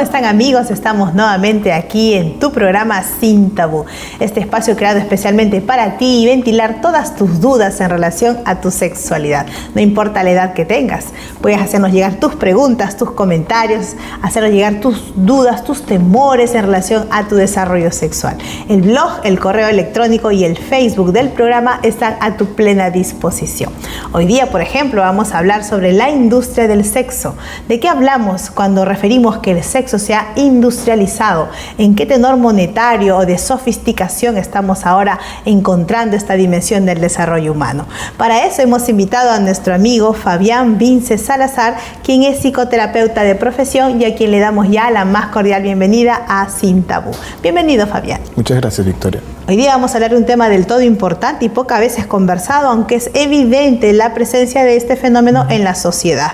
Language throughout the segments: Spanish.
están, amigos? Estamos nuevamente aquí en tu programa Sin Tabú, este espacio creado especialmente para ti y ventilar todas tus dudas en relación a tu sexualidad. No importa la edad que tengas, puedes hacernos llegar tus preguntas, tus comentarios, hacernos llegar tus dudas, tus temores en relación a tu desarrollo sexual. El blog, el correo electrónico y el Facebook del programa están a tu plena disposición. Hoy día, por ejemplo, vamos a hablar sobre la industria del sexo. ¿De qué hablamos cuando referimos que el sexo se ha industrializado? ¿En qué tenor monetario o de sofisticación estamos ahora encontrando esta dimensión del desarrollo humano? Para eso hemos invitado a nuestro amigo Fabián Vince Salazar, quien es psicoterapeuta de profesión y a quien le damos ya la más cordial bienvenida a Sin Tabú. Bienvenido, Fabián. Muchas gracias, Victoria. Hoy día vamos a hablar de un tema del todo importante y pocas veces conversado, aunque es evidente la presencia de este fenómeno en la sociedad.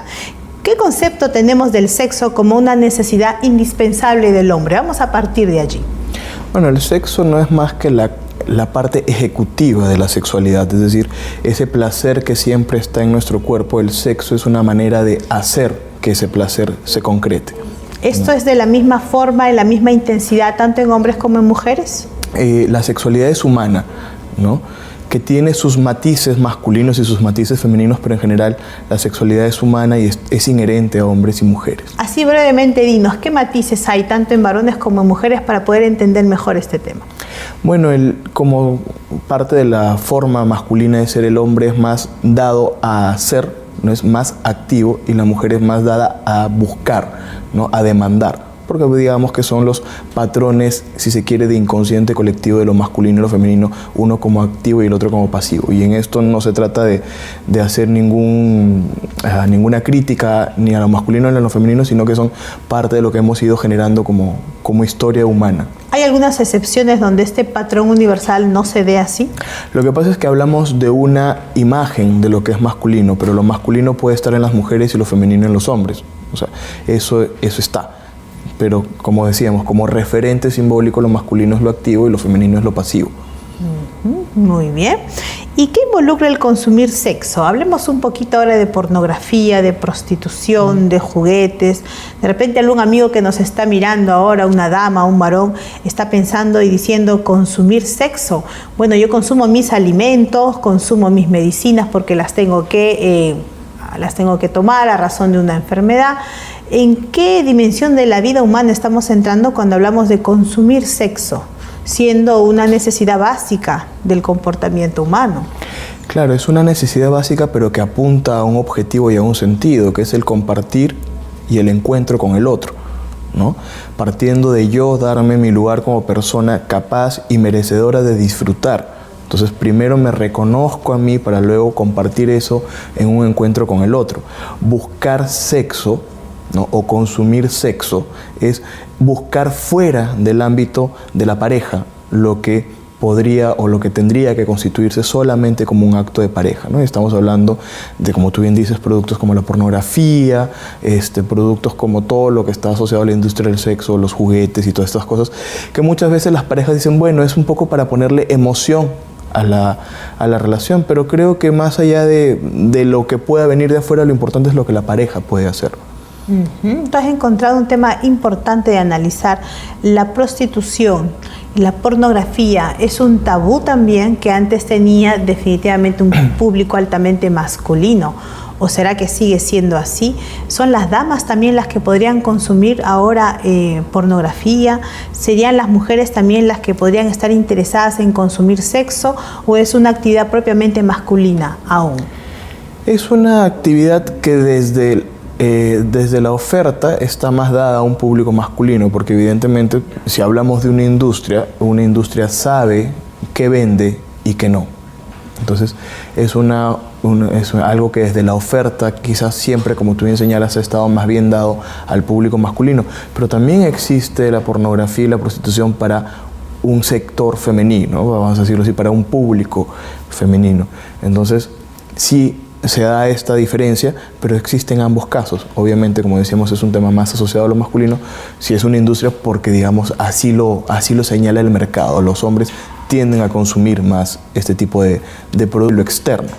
¿Qué concepto tenemos del sexo como una necesidad indispensable del hombre? Vamos a partir de allí. Bueno, el sexo no es más que la parte ejecutiva de la sexualidad, es decir, ese placer que siempre está en nuestro cuerpo. El sexo es una manera de hacer que ese placer se concrete. ¿Esto es de la misma forma, en la misma intensidad, tanto en hombres como en mujeres? La sexualidad es humana, ¿no?, que tiene sus matices masculinos y sus matices femeninos, pero en general la sexualidad es humana y es inherente a hombres y mujeres. Así brevemente, dinos, ¿qué matices hay tanto en varones como en mujeres para poder entender mejor este tema? Bueno, como parte de la forma masculina de ser, el hombre es más dado a hacer, no es más activo, y la mujer es más dada a buscar, ¿no?, a demandar. Porque digamos que son los patrones, si se quiere, de inconsciente colectivo de lo masculino y lo femenino, uno como activo y el otro como pasivo. Y en esto no se trata de hacer ninguna crítica ni a lo masculino ni a lo femenino, sino que son parte de lo que hemos ido generando como historia humana. ¿Hay algunas excepciones donde este patrón universal no se dé así? Lo que pasa es que hablamos de una imagen de lo que es masculino, pero lo masculino puede estar en las mujeres y lo femenino en los hombres. O sea, eso está. Pero como decíamos, como referente simbólico, lo masculino es lo activo y lo femenino es lo pasivo. Muy bien. ¿Y qué involucra el consumir sexo? Hablemos un poquito ahora de pornografía, de prostitución, de juguetes. De repente algún amigo que nos está mirando ahora, una dama, un varón, está pensando y diciendo consumir sexo. Bueno, yo consumo mis alimentos, consumo mis medicinas porque las tengo que tomar a razón de una enfermedad. ¿En qué dimensión de la vida humana estamos entrando cuando hablamos de consumir sexo, siendo una necesidad básica del comportamiento humano? Claro, es una necesidad básica, pero que apunta a un objetivo y a un sentido, que es el compartir y el encuentro con el otro, ¿no? Partiendo de yo darme mi lugar como persona capaz y merecedora de disfrutar. Entonces primero me reconozco a mí para luego compartir eso en un encuentro con el otro. Buscar sexo, ¿no?, o consumir sexo es buscar fuera del ámbito de la pareja lo que podría o lo que tendría que constituirse solamente como un acto de pareja, ¿no? Estamos hablando de, como tú bien dices, productos como la pornografía, productos como todo lo que está asociado a la industria del sexo, los juguetes y todas estas cosas, que muchas veces las parejas dicen, bueno, es un poco para ponerle emoción a la relación, pero creo que más allá de lo que pueda venir de afuera, lo importante es lo que la pareja puede hacer. Tú has encontrado un tema importante de analizar. La prostitución y la pornografía es un tabú también que antes tenía definitivamente un público altamente masculino. ¿O será que sigue siendo así? ¿Son las damas también las que podrían consumir ahora pornografía? ¿Serían las mujeres también las que podrían estar interesadas en consumir sexo? ¿O es una actividad propiamente masculina aún? Es una actividad que desde la oferta está más dada a un público masculino, porque evidentemente si hablamos de una industria sabe qué vende y qué no. Entonces es algo que desde la oferta quizás siempre, como tú bien señalas, ha estado más bien dado al público masculino, pero también existe la pornografía y la prostitución para un sector femenino, vamos a decirlo así, para un público femenino. Entonces sí se da esta diferencia, pero existen ambos casos. Obviamente, como decíamos, es un tema más asociado a lo masculino, si es una industria porque, digamos, así lo señala el mercado. Los hombres tienden a consumir más este tipo de producto externo.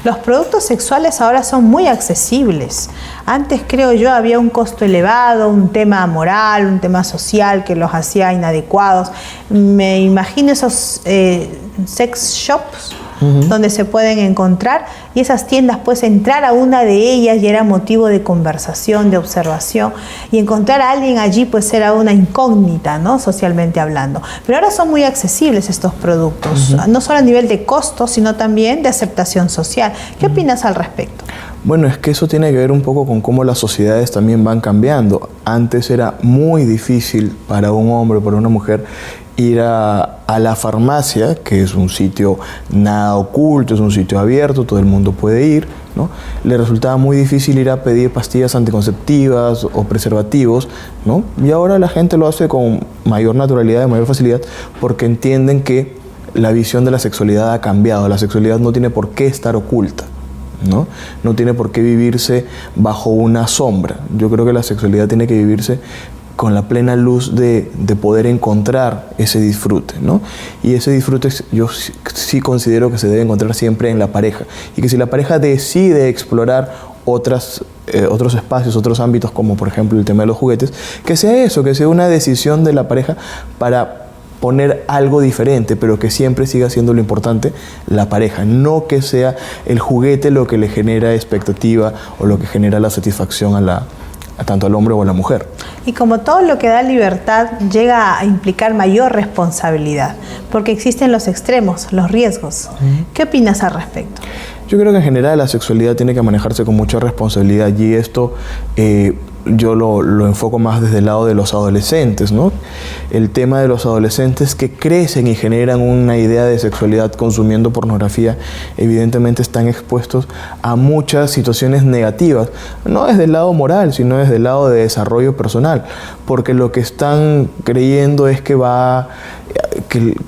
Los productos sexuales ahora son muy accesibles. Antes, creo yo, había un costo elevado, un tema moral, un tema social que los hacía inadecuados. Me imagino esos sex shops donde se pueden encontrar, y esas tiendas, pues entrar a una de ellas y era motivo de conversación, de observación, y encontrar a alguien allí pues era una incógnita, ¿no? Socialmente hablando. Pero ahora son muy accesibles estos productos, no solo a nivel de costo, sino también de aceptación social. ¿Qué opinas al respecto? Bueno, es que eso tiene que ver un poco con cómo las sociedades también van cambiando. Antes era muy difícil para un hombre o para una mujer ir a la farmacia, que es un sitio nada oculto, es un sitio abierto, todo el mundo puede ir, ¿no? Le resultaba muy difícil ir a pedir pastillas anticonceptivas o preservativos, ¿no? Y ahora la gente lo hace con mayor naturalidad, mayor facilidad, porque entienden que la visión de la sexualidad ha cambiado. La sexualidad no tiene por qué estar oculta, ¿no? No tiene por qué vivirse bajo una sombra. Yo creo que la sexualidad tiene que vivirse con la plena luz de poder encontrar ese disfrute, ¿no? Y ese disfrute yo sí considero que se debe encontrar siempre en la pareja, y que si la pareja decide explorar otros espacios, otros ámbitos, como por ejemplo el tema de los juguetes, que sea eso, que sea una decisión de la pareja para poner algo diferente, pero que siempre siga siendo lo importante la pareja, no que sea el juguete lo que le genera expectativa o lo que genera la satisfacción a tanto al hombre o a la mujer. Y como todo lo que da libertad llega a implicar mayor responsabilidad, porque existen los extremos, los riesgos. ¿Qué opinas al respecto? Yo creo que en general la sexualidad tiene que manejarse con mucha responsabilidad, y esto yo lo enfoco más desde el lado de los adolescentes, ¿no? El tema de los adolescentes que crecen y generan una idea de sexualidad consumiendo pornografía, evidentemente están expuestos a muchas situaciones negativas, no desde el lado moral, sino desde el lado de desarrollo personal, porque lo que están creyendo es que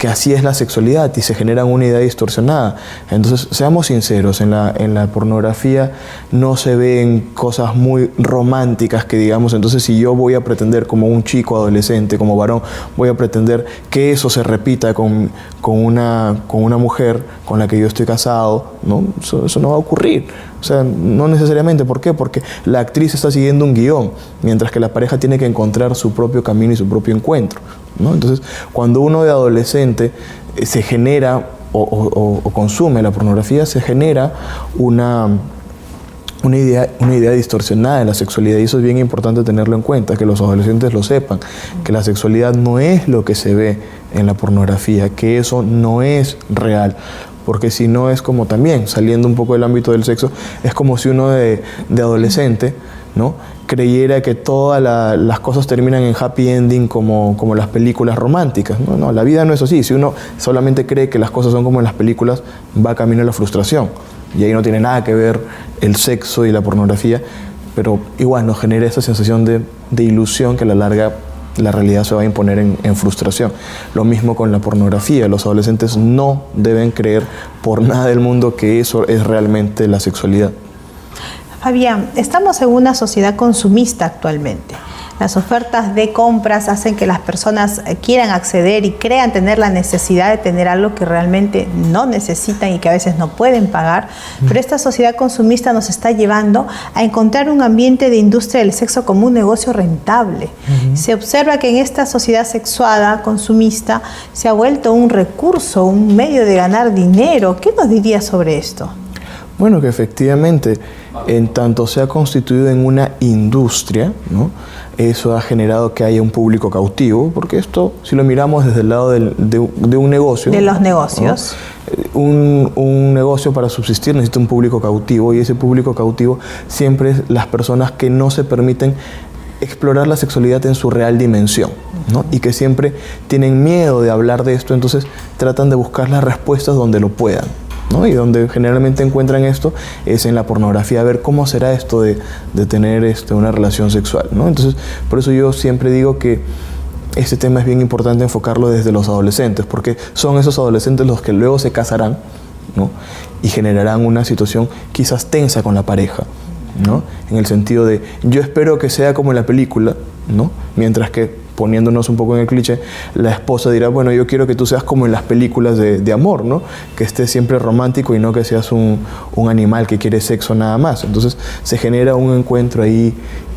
así es la sexualidad, y se generan una idea distorsionada. Entonces, seamos sinceros, en la pornografía no se ven cosas muy románticas que digamos. Entonces, si yo voy a pretender, como un chico adolescente, como varón, voy a pretender que eso se repita con una mujer con la que yo estoy casado, ¿no? Eso no va a ocurrir. O sea, no necesariamente. ¿Por qué? Porque la actriz está siguiendo un guión, mientras que la pareja tiene que encontrar su propio camino y su propio encuentro, ¿no? Entonces, cuando uno de adolescente se genera o consume la pornografía, se genera una idea distorsionada de la sexualidad, y eso es bien importante tenerlo en cuenta, que los adolescentes lo sepan, que la sexualidad no es lo que se ve en la pornografía, que eso no es real. Porque si no, es como también, saliendo un poco del ámbito del sexo, es como si uno de adolescente, ¿no?, creyera que todas las cosas terminan en happy ending como las películas románticas. No, la vida no es así. Si uno solamente cree que las cosas son como en las películas, va camino a la frustración. Y ahí no tiene nada que ver el sexo y la pornografía, pero igual nos genera esa sensación de ilusión que a la larga la realidad se va a imponer en frustración. Lo mismo con la pornografía. Los adolescentes no deben creer por nada del mundo que eso es realmente la sexualidad. Fabián, estamos en una sociedad consumista actualmente. Las ofertas de compras hacen que las personas quieran acceder y crean tener la necesidad de tener algo que realmente no necesitan y que a veces no pueden pagar. Pero esta sociedad consumista nos está llevando a encontrar un ambiente de industria del sexo como un negocio rentable. Se observa que en esta sociedad sexuada, consumista, se ha vuelto un recurso, un medio de ganar dinero. ¿Qué nos dirías sobre esto? Bueno, que efectivamente, en tanto se ha constituido en una industria, ¿no?, eso ha generado que haya un público cautivo, porque esto, si lo miramos desde el lado de un negocio... De los negocios. ¿no?, un negocio para subsistir necesita un público cautivo, y ese público cautivo siempre es las personas que no se permiten explorar la sexualidad en su real dimensión, ¿no?, y que siempre tienen miedo de hablar de esto, entonces tratan de buscar las respuestas donde lo puedan, ¿no? Y donde generalmente encuentran esto es en la pornografía, a ver cómo será esto de tener una relación sexual, ¿no? Entonces, por eso yo siempre digo que este tema es bien importante enfocarlo desde los adolescentes, porque son esos adolescentes los que luego se casarán, ¿no?, y generarán una situación quizás tensa con la pareja, ¿no?, en el sentido de yo espero que sea como en la película, ¿no?, mientras que poniéndonos un poco en el cliché, la esposa dirá, bueno, yo quiero que tú seas como en las películas de amor, ¿no? Que estés siempre romántico y no que seas un animal que quiere sexo nada más. Entonces se genera un encuentro ahí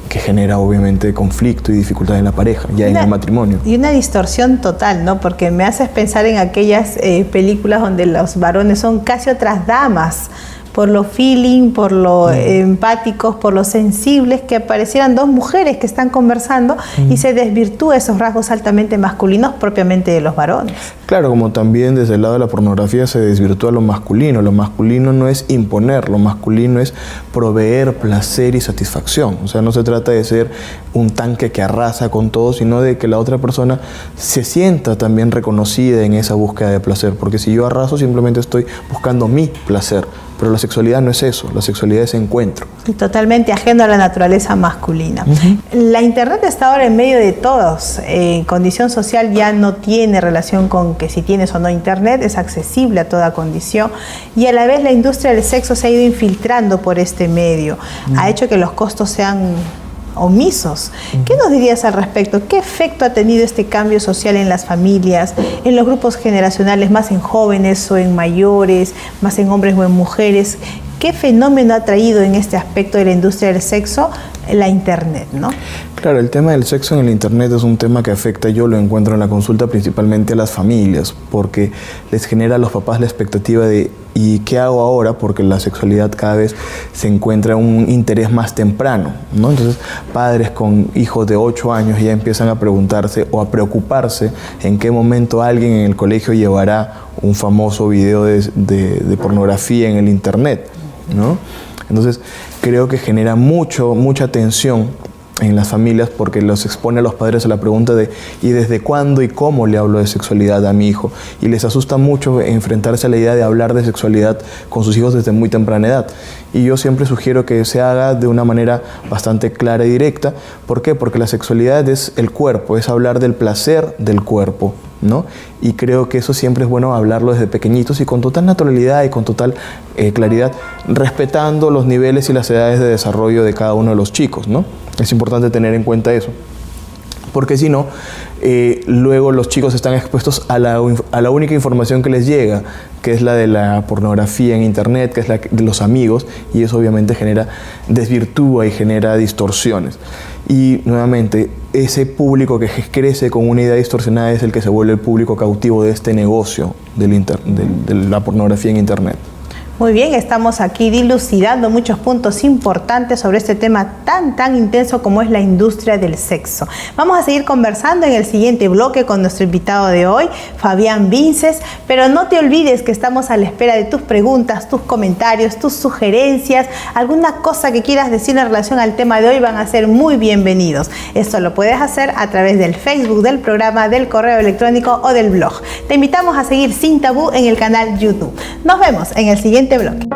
que genera obviamente conflicto y dificultad en la pareja, ya en el matrimonio. Y una distorsión total, ¿no? Porque me haces pensar en aquellas películas donde los varones son casi otras damas, por lo feeling, por lo empáticos, por lo sensibles, que aparecieran dos mujeres que están conversando y se desvirtúa esos rasgos altamente masculinos propiamente de los varones. Claro, como también desde el lado de la pornografía se desvirtúa lo masculino. Lo masculino no es imponer, lo masculino es proveer placer y satisfacción. O sea, no se trata de ser un tanque que arrasa con todo, sino de que la otra persona se sienta también reconocida en esa búsqueda de placer. Porque si yo arraso, simplemente estoy buscando mi placer. Pero la sexualidad no es eso, la sexualidad es encuentro. Y totalmente ajeno a la naturaleza masculina. La internet está ahora en medio de todos. Condición social ya no tiene relación con que si tienes o no internet, es accesible a toda condición. Y a la vez la industria del sexo se ha ido infiltrando por este medio. Ha hecho que los costos sean omisos. ¿Qué nos dirías al respecto? ¿Qué efecto ha tenido este cambio social en las familias, en los grupos generacionales, más en jóvenes o en mayores, más en hombres o en mujeres? ¿Qué fenómeno ha traído en este aspecto de la industria del sexo la internet, ¿no? Claro, el tema del sexo en el internet es un tema que afecta, yo lo encuentro en la consulta principalmente a las familias, porque les genera a los papás la expectativa de ¿y qué hago ahora? Porque la sexualidad cada vez se encuentra un interés más temprano, ¿no? Entonces, padres con hijos de 8 años ya empiezan a preguntarse o a preocuparse en qué momento alguien en el colegio llevará un famoso video de pornografía en el internet, ¿no? Entonces, creo que genera mucha tensión en las familias porque los expone a los padres a la pregunta de ¿y desde cuándo y cómo le hablo de sexualidad a mi hijo? Y les asusta mucho enfrentarse a la idea de hablar de sexualidad con sus hijos desde muy temprana edad. Y yo siempre sugiero que se haga de una manera bastante clara y directa. ¿Por qué? Porque la sexualidad es el cuerpo, es hablar del placer del cuerpo, ¿no? Y creo que eso siempre es bueno hablarlo desde pequeñitos y con total naturalidad y con total claridad, respetando los niveles y las edades de desarrollo de cada uno de los chicos, ¿no? Es importante tener en cuenta eso, porque si no, luego los chicos están expuestos a la única información que les llega, que es la de la pornografía en internet, que es la de los amigos, y eso obviamente desvirtúa y genera distorsiones. Y nuevamente, ese público que crece con una idea distorsionada es el que se vuelve el público cautivo de este negocio de la pornografía en internet. Muy bien, estamos aquí dilucidando muchos puntos importantes sobre este tema tan intenso como es la industria del sexo. Vamos a seguir conversando en el siguiente bloque con nuestro invitado de hoy, Fabián Vinces, pero no te olvides que estamos a la espera de tus preguntas, tus comentarios, tus sugerencias, alguna cosa que quieras decir en relación al tema de hoy van a ser muy bienvenidos. Esto lo puedes hacer a través del Facebook del programa, del correo electrónico o del blog. Te invitamos a seguir Sin Tabú en el canal YouTube. Nos vemos en el siguiente bloque.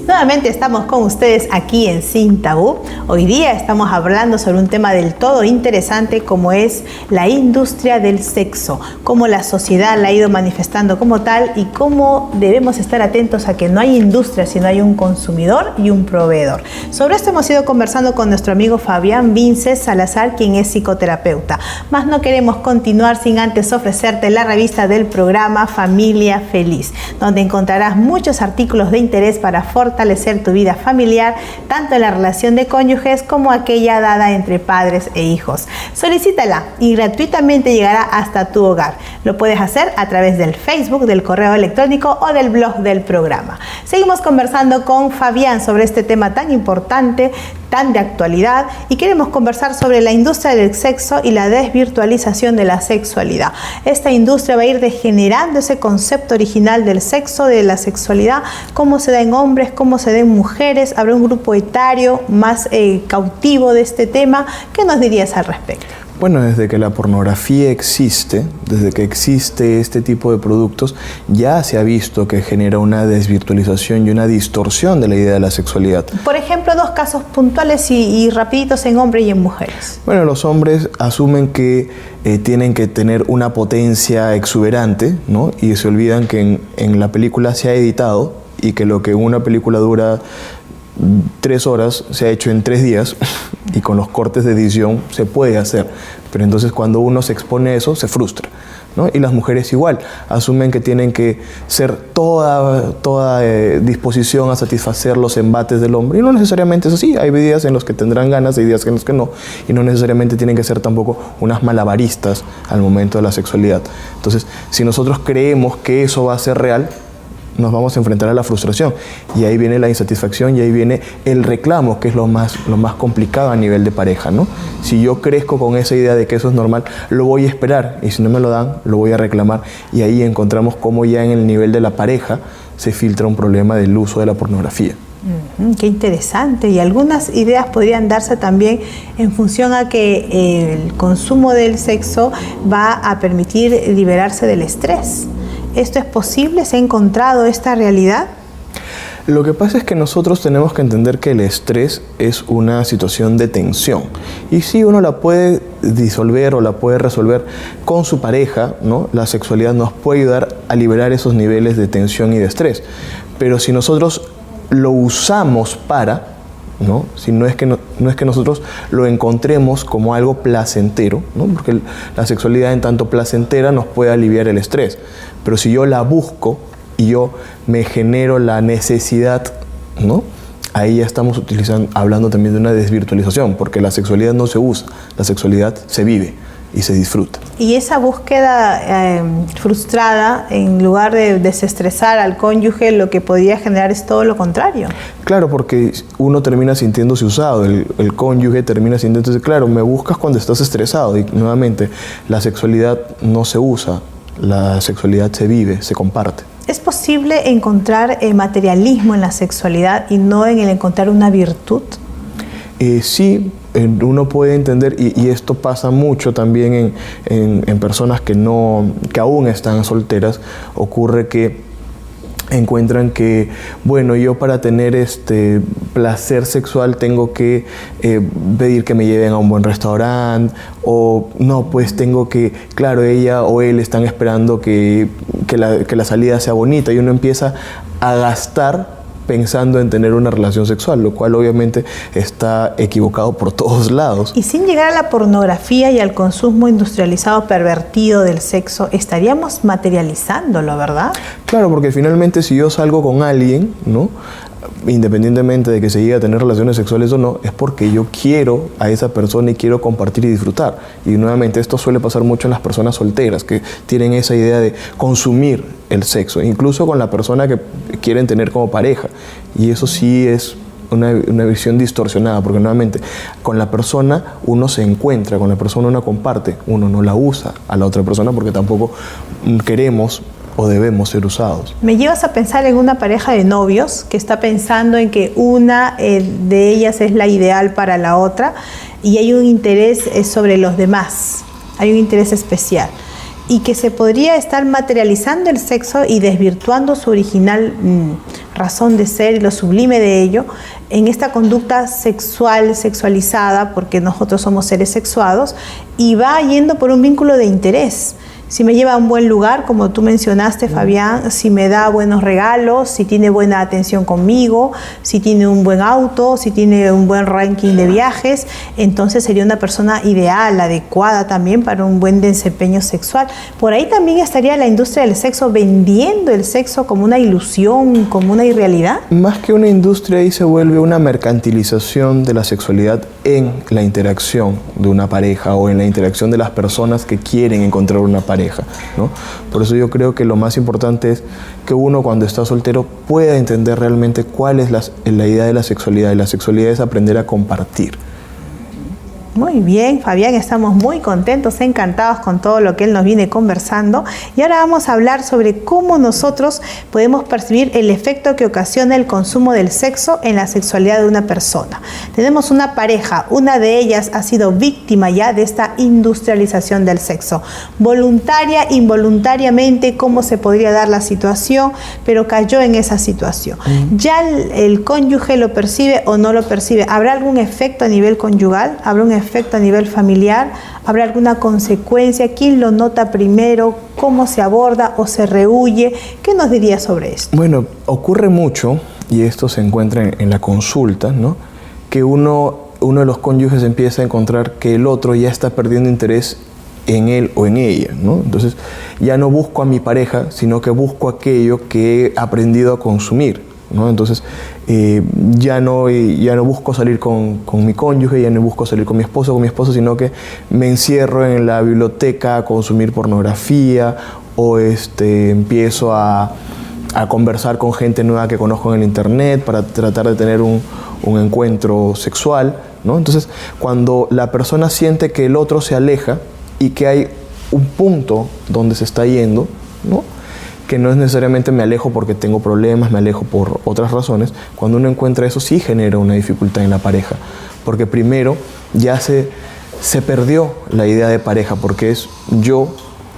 Nuevamente estamos con ustedes aquí en Sin Tabú. Hoy día estamos hablando sobre un tema del todo interesante como es la industria del sexo, cómo la sociedad la ha ido manifestando como tal y cómo debemos estar atentos a que no hay industria, sino hay un consumidor y un proveedor. Sobre esto hemos ido conversando con nuestro amigo Fabián Vinces Salazar, quien es psicoterapeuta. Mas no queremos continuar sin antes ofrecerte la revista del programa Familia Feliz, donde encontrarás muchos artículos de interés para fortalecer tu vida familiar, tanto en la relación de cónyuges como aquella dada entre padres e hijos. Solicítala y gratuitamente llegará hasta tu hogar. Lo puedes hacer a través del Facebook, del correo electrónico o del blog del programa. Seguimos conversando con Fabián sobre este tema tan importante, tan de actualidad, y queremos conversar sobre la industria del sexo y la desvirtualización de la sexualidad. Esta industria va a ir degenerando ese concepto original del sexo, de la sexualidad, cómo se da en hombres, cómo se da en mujeres. Habrá un grupo etario más cautivo de este tema. ¿Qué nos dirías al respecto? Bueno, desde que la pornografía existe, desde que existe este tipo de productos, ya se ha visto que genera una desvirtualización y una distorsión de la idea de la sexualidad. Por ejemplo, dos casos puntuales y rapiditos en hombres y en mujeres. Bueno, los hombres asumen que tienen que tener una potencia exuberante, ¿no? Y se olvidan que en la película se ha editado y que lo que una película dura 3 horas se ha hecho en 3 días y con los cortes de edición se puede hacer. Pero entonces cuando uno se expone a eso, se frustra, ¿no? Y las mujeres igual, asumen que tienen que ser toda disposición a satisfacer los embates del hombre. Y no necesariamente es así. Hay días en los que tendrán ganas, hay días en los que no. Y no necesariamente tienen que ser tampoco unas malabaristas al momento de la sexualidad. Entonces, si nosotros creemos que eso va a ser real, nos vamos a enfrentar a la frustración y ahí viene la insatisfacción y ahí viene el reclamo, que es lo más complicado a nivel de pareja, ¿no? Si yo crezco con esa idea de que eso es normal, lo voy a esperar y si no me lo dan, lo voy a reclamar y ahí encontramos cómo ya en el nivel de la pareja se filtra un problema del uso de la pornografía. Qué interesante. Y algunas ideas podrían darse también en función a que el consumo del sexo va a permitir liberarse del estrés. ¿Esto es posible? ¿Se ha encontrado esta realidad? Lo que pasa es que nosotros tenemos que entender que el estrés es una situación de tensión. Y sí, uno la puede disolver o la puede resolver con su pareja, ¿no? La sexualidad nos puede ayudar a liberar esos niveles de tensión y de estrés. Pero si nosotros lo usamos para, ¿no? Si no es que nosotros lo encontremos como algo placentero, ¿no? Porque la sexualidad en tanto placentera nos puede aliviar el estrés. Pero si yo la busco y yo me genero la necesidad, ¿no? Ahí ya estamos hablando también de una desvirtualización, porque la sexualidad no se usa, la sexualidad se vive y se disfruta. Y esa búsqueda frustrada, en lugar de desestresar al cónyuge, lo que podría generar es todo lo contrario. Claro, porque uno termina sintiéndose usado, el cónyuge termina sintiéndose, claro, me buscas cuando estás estresado. Y nuevamente, la sexualidad no se usa, la sexualidad se vive, se comparte. ¿Es posible encontrar materialismo en la sexualidad y no en el encontrar una virtud? Sí, uno puede entender, y esto pasa mucho también en personas que aún están solteras, ocurre que encuentran que, bueno, yo para tener placer sexual tengo que pedir que me lleven a un buen restaurante, o no, pues tengo que, claro, ella o él están esperando que la salida sea bonita, y uno empieza a gastar pensando en tener una relación sexual, lo cual obviamente está equivocado por todos lados. Y sin llegar a la pornografía y al consumo industrializado pervertido del sexo, estaríamos materializándolo, ¿verdad? Claro, porque finalmente si yo salgo con alguien, ¿no? Independientemente de que se llegue a tener relaciones sexuales o no, es porque yo quiero a esa persona y quiero compartir y disfrutar. Y nuevamente esto suele pasar mucho en las personas solteras, que tienen esa idea de consumir el sexo, incluso con la persona que quieren tener como pareja. Y eso sí es una visión distorsionada, porque nuevamente con la persona uno se encuentra, con la persona uno comparte, uno no la usa a la otra persona porque tampoco queremos o debemos ser usados. Me llevas a pensar en una pareja de novios que está pensando en que una de ellas es la ideal para la otra y hay un interés sobre los demás, hay un interés especial y que se podría estar materializando el sexo y desvirtuando su original razón de ser y lo sublime de ello en esta conducta sexualizada, porque nosotros somos seres sexuados, y va yendo por un vínculo de interés. Si me lleva a un buen lugar, como tú mencionaste, Fabián, si me da buenos regalos, si tiene buena atención conmigo, si tiene un buen auto, si tiene un buen ranking de viajes, entonces sería una persona ideal, adecuada también para un buen desempeño sexual. Por ahí también estaría la industria del sexo vendiendo el sexo como una ilusión, como una irrealidad. Más que una industria, ahí se vuelve una mercantilización de la sexualidad en la interacción de una pareja o en la interacción de las personas que quieren encontrar una pareja, ¿no? Por eso yo creo que lo más importante es que uno cuando está soltero pueda entender realmente cuál es la idea de la sexualidad, y la sexualidad es aprender a compartir. Muy bien, Fabián, estamos muy contentos, encantados con todo lo que él nos viene conversando. Y ahora vamos a hablar sobre cómo nosotros podemos percibir el efecto que ocasiona el consumo del sexo en la sexualidad de una persona. Tenemos una pareja, una de ellas ha sido víctima ya de esta industrialización del sexo. Voluntaria, involuntariamente, cómo se podría dar la situación, pero cayó en esa situación. ¿Ya el cónyuge lo percibe o no lo percibe? ¿Habrá algún efecto a nivel conyugal? ¿Habrá un efecto a nivel familiar? ¿Habrá alguna consecuencia? ¿Quién lo nota primero? ¿Cómo se aborda o se rehúye? ¿Qué nos diría sobre esto? Bueno, ocurre mucho, y esto se encuentra en la consulta, ¿no? Que uno de los cónyuges empieza a encontrar que el otro ya está perdiendo interés en él o en ella, ¿no? Entonces, ya no busco a mi pareja, sino que busco aquello que he aprendido a consumir, ¿no? Entonces, ya no busco salir con mi cónyuge, ya no busco salir con mi esposo, sino que me encierro en la biblioteca a consumir pornografía o empiezo a conversar con gente nueva que conozco en el internet para tratar de tener un encuentro sexual, ¿no? Entonces, cuando la persona siente que el otro se aleja y que hay un punto donde se está yendo, ¿no? Que no es necesariamente me alejo porque tengo problemas, me alejo por otras razones. Cuando uno encuentra eso, sí genera una dificultad en la pareja, porque primero ya se perdió la idea de pareja, porque es yo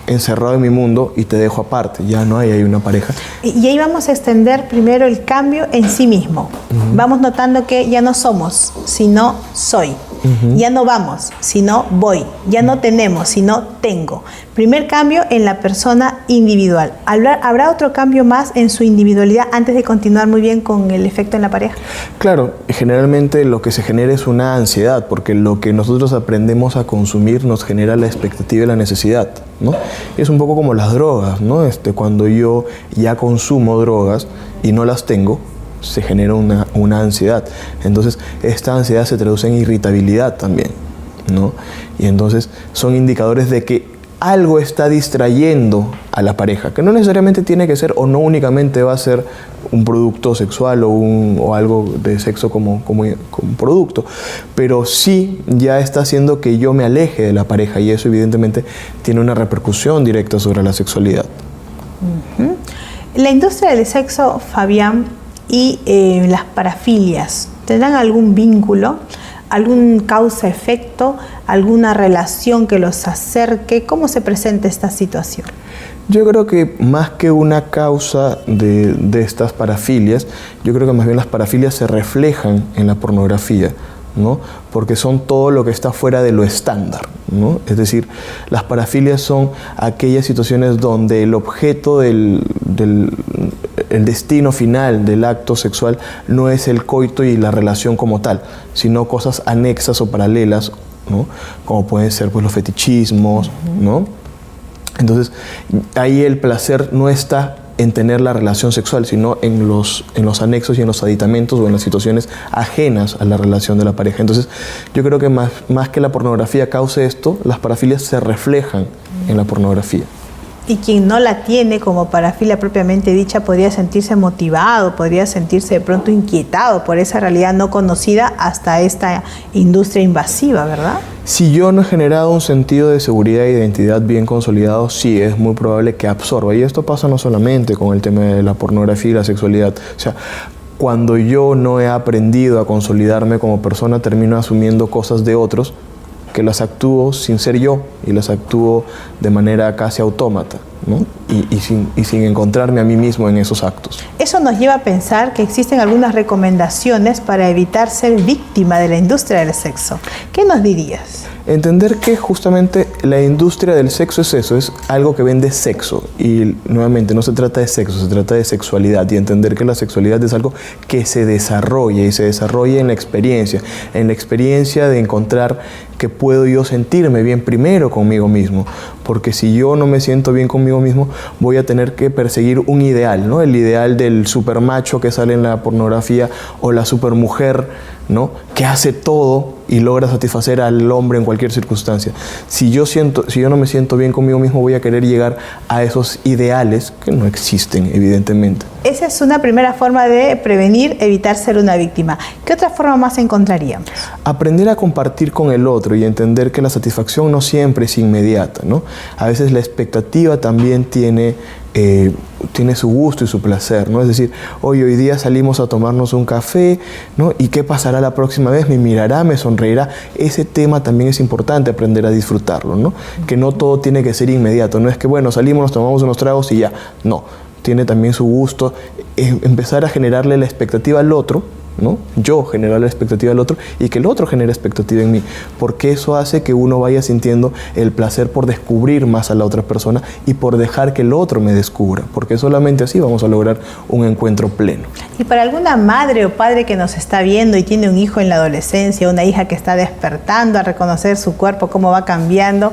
encerrado en mi mundo y te dejo aparte, ya no hay una pareja. Y ahí vamos a extender primero el cambio en sí mismo. Vamos notando que ya no somos, sino soy. Ya no vamos, sino voy. Ya no tenemos, sino tengo. Primer cambio en la persona individual. ¿Habrá otro cambio más en su individualidad antes de continuar muy bien con el efecto en la pareja? Claro, generalmente lo que se genera es una ansiedad, porque lo que nosotros aprendemos a consumir nos genera la expectativa y la necesidad, ¿no? Es un poco como las drogas, ¿no? Cuando yo ya consumo drogas y no las tengo, se genera una ansiedad. Entonces, esta ansiedad se traduce en irritabilidad también, ¿no? Y entonces son indicadores de que algo está distrayendo a la pareja, que no necesariamente tiene que ser o no únicamente va a ser un producto sexual o algo de sexo como producto, pero sí ya está haciendo que yo me aleje de la pareja, y eso evidentemente tiene una repercusión directa sobre la sexualidad. La industria del sexo, Fabián, y las parafilias, ¿tendrán algún vínculo, algún causa-efecto, alguna relación que los acerque? ¿Cómo se presenta esta situación? Yo creo que más que una causa de estas parafilias, yo creo que más bien las parafilias se reflejan en la pornografía, ¿no? Porque son todo lo que está fuera de lo estándar, ¿no? Es decir, las parafilias son aquellas situaciones donde el objeto el destino final del acto sexual no es el coito y la relación como tal, sino cosas anexas o paralelas, ¿no? Como pueden ser pues los fetichismos, ¿no? Entonces, ahí el placer no está en tener la relación sexual, sino en los anexos y en los aditamentos o en las situaciones ajenas a la relación de la pareja. Entonces, yo creo que más que la pornografía cause esto, las parafilias se reflejan en la pornografía. Y quien no la tiene como parafilia propiamente dicha podría sentirse motivado, podría sentirse de pronto inquietado por esa realidad no conocida hasta esta industria invasiva, ¿verdad? Si yo no he generado un sentido de seguridad e identidad bien consolidado, sí, es muy probable que absorba. Y esto pasa no solamente con el tema de la pornografía y la sexualidad. O sea, cuando yo no he aprendido a consolidarme como persona, termino asumiendo cosas de otros que las actúo sin ser yo y las actúo de manera casi autómata, ¿no? Y sin encontrarme a mí mismo en esos actos. Eso nos lleva a pensar que existen algunas recomendaciones para evitar ser víctima de la industria del sexo. ¿Qué nos dirías? Entender que justamente la industria del sexo es eso, es algo que vende sexo. Y nuevamente no se trata de sexo, se trata de sexualidad. Y entender que la sexualidad es algo que se desarrolla y se desarrolla en la experiencia de encontrar que puedo yo sentirme bien primero conmigo mismo. Porque si yo no me siento bien conmigo mismo, voy a tener que perseguir un ideal, ¿no? El ideal del supermacho que sale en la pornografía o la supermujer ¿no?, que hace todo y logra satisfacer al hombre en cualquier circunstancia. Si yo no me siento bien conmigo mismo, voy a querer llegar a esos ideales que no existen, evidentemente. Esa es una primera forma de prevenir, evitar ser una víctima. ¿Qué otra forma más encontraríamos? Aprender a compartir con el otro y entender que la satisfacción no siempre es inmediata, ¿no? A veces la expectativa también tiene su gusto y su placer, ¿no? Es decir, hoy día salimos a tomarnos un café, ¿no? ¿Y qué pasará la próxima vez? ¿Me mirará? ¿Me sonreirá? Ese tema también es importante aprender a disfrutarlo, ¿no? Que no todo tiene que ser inmediato. No es que, bueno, salimos, nos tomamos unos tragos y ya. No, tiene también su gusto. Empezar a generarle la expectativa al otro, ¿no? Yo generar la expectativa al otro y que el otro genere expectativa en mí, porque eso hace que uno vaya sintiendo el placer por descubrir más a la otra persona y por dejar que el otro me descubra, porque solamente así vamos a lograr un encuentro pleno. Y para alguna madre o padre que nos está viendo y tiene un hijo en la adolescencia, una hija que está despertando a reconocer su cuerpo, cómo va cambiando,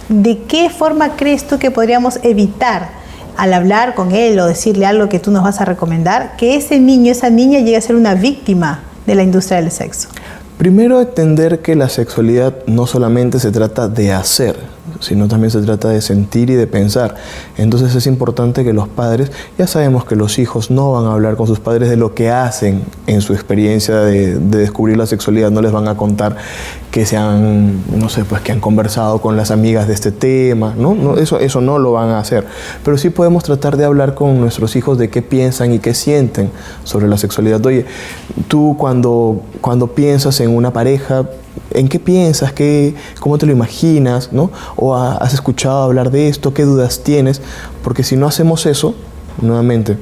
¿de qué forma crees tú que podríamos evitar, al hablar con él o decirle algo que tú nos vas a recomendar, que ese niño, esa niña llegue a ser una víctima de la industria del sexo? Primero, entender que la sexualidad no solamente se trata de hacer, sino también se trata de sentir y de pensar. Entonces es importante que los padres, ya sabemos que los hijos no van a hablar con sus padres de lo que hacen en su experiencia de descubrir la sexualidad, no les van a contar que que han conversado con las amigas de este tema, ¿no? Eso no lo van a hacer. Pero sí podemos tratar de hablar con nuestros hijos de qué piensan y qué sienten sobre la sexualidad. Oye, tú cuando piensas en una pareja, ¿en qué piensas? ¿Cómo te lo imaginas? ¿No? ¿O has escuchado hablar de esto? ¿Qué dudas tienes? Porque si no hacemos eso, nuevamente,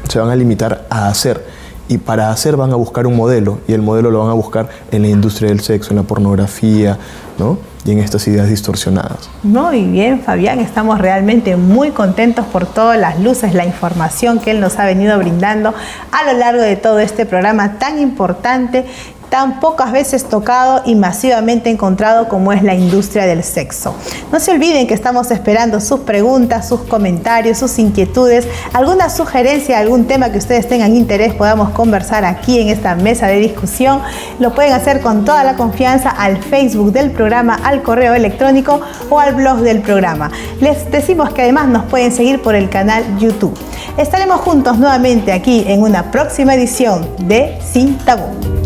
se van a limitar a hacer. Y para hacer van a buscar un modelo, y el modelo lo van a buscar en la industria del sexo, en la pornografía, ¿no? Y en estas ideas distorsionadas. Muy bien, Fabián, estamos realmente muy contentos por todas las luces, la información que él nos ha venido brindando a lo largo de todo este programa tan importante, tan pocas veces tocado y masivamente encontrado como es la industria del sexo. No se olviden que estamos esperando sus preguntas, sus comentarios, sus inquietudes, alguna sugerencia, algún tema que ustedes tengan interés, podamos conversar aquí en esta mesa de discusión. Lo pueden hacer con toda la confianza al Facebook del programa, al correo electrónico o al blog del programa. Les decimos que además nos pueden seguir por el canal YouTube. Estaremos juntos nuevamente aquí en una próxima edición de Sin Tabú.